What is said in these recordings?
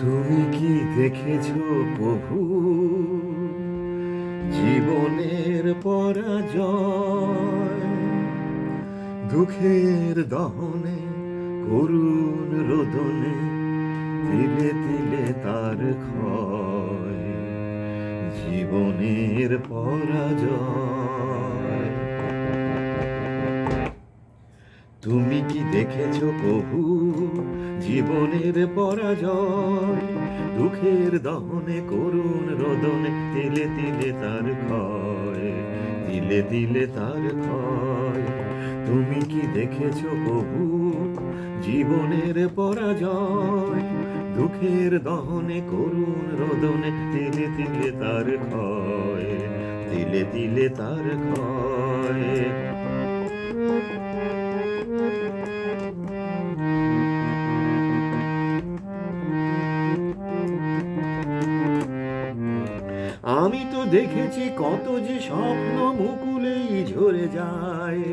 তুমি কি দেখেছো প্রভু জীবনের পরাজয়? দুঃখের দহনে করুণ রোদনে তিলে তিলে তার ক্ষয়, জীবনের পরাজয়। তুমি কি দেখেছো প্রভু জীবনের পরাজয়? দুঃখের দহনে করুণ রোদনে তিলে তিলে তার ক্ষয়, তিলে তিলে তার ক্ষয়। তুমি কি দেখেছো প্রভু জীবনের পরাজয়? দুঃখের দহনে করুণ রোদনে তিলে তিলে তার ক্ষয়, তিলে তিলে তার ক্ষয়। আমি তো দেখেছি কত যে স্বপ্ন মুকুলেই ঝরে যায়,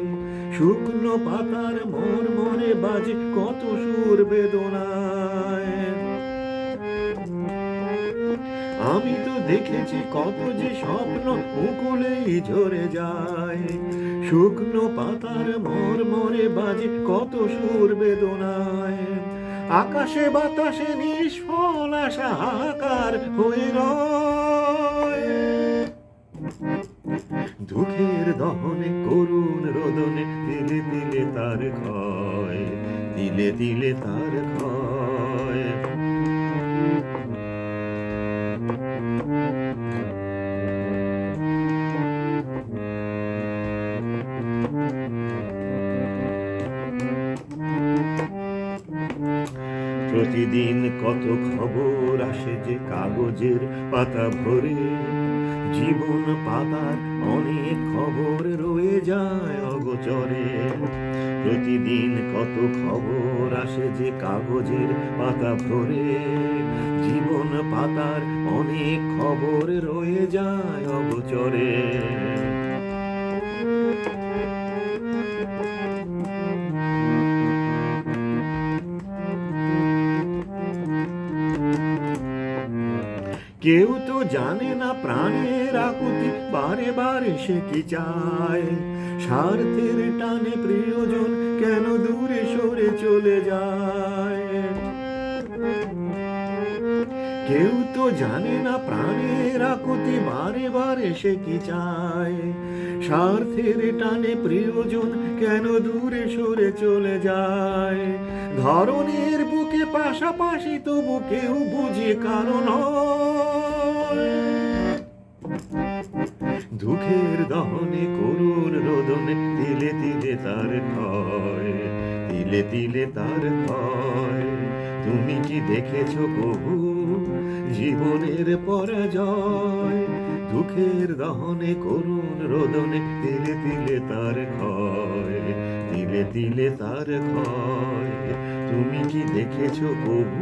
শুকনো পাতার মরমরে বাজে কত সুর বেদনায়। আমি তো দেখেছি কত যে স্বপ্ন মুকুলেই ঝরে যায়, শুকনো পাতার মরমরে বাজে কত সুর বেদনায়। আকাশে বাতাসে নিষ্ফল আশা হাহাকার হয়ে রয়, দুঃখের দহনে করুণ রোদনে তিলে তিলে তার ক্ষয়, তিলে তিলে তার ক্ষয়। প্রতিদিন কত খবর আসে যে কাগজের পাতা ভরে, জীবন পাতার অনেক খবর রয়ে যায় অগোচরে। প্রতিদিন কত খবর আসে যে কাগজের পাতা ভরে, জীবন পাতার অনেক খবর রয়ে যায় অগোচরে। কেউ তো জানে না প্রাণের আকুতি বারে বারে সে কি চায়, স্বার্থের টানে প্রিয়জন কেন দূরে সরে চলে যায়। কেউ তো জানে না প্রাণের আকুতি বারে বারে সে কি চায়, স্বার্থের টানে প্রিয়জন কেন দূরে সরে চলে যায়। ধরনের বুকে পাশাপাশি তবু কেউ বুঝে কারণ দুঃখের দহনে করুণ রোদনে তিলে তিলে তার ক্ষয়, তিলে তিলে তার ক্ষয়। তুমি কি দেখেছো প্রভু জীবনের পরাজয়? দুঃখের দহনে করুণ রোদনে তিলে তিলে তার ক্ষয়, তিলে তিলে তার ক্ষয়। তুমি কি দেখেছো প্রভু